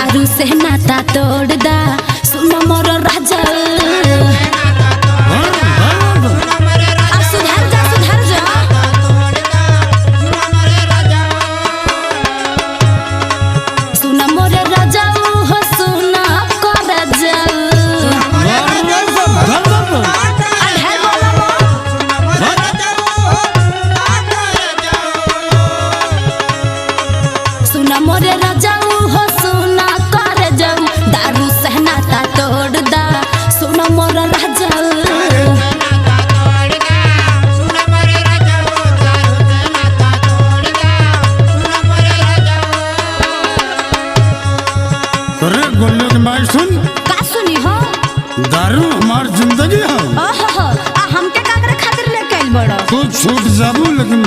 दारू से नाता तोड़ दा सुनो मोर राजा सुधर जा सुना मोर राजा हो सुना कर जा सुना मोरे राजा हो सुना कर जाऊ दारू से नाता तोड़ दा सुना मोर राजा अरे गोल्ले के मार सुन का सुनी हो दारू हमार जिंदगी है ओहो आ हमके काकरे खातिर लेके आइल बड़ो तू छूट जाबू लेकिन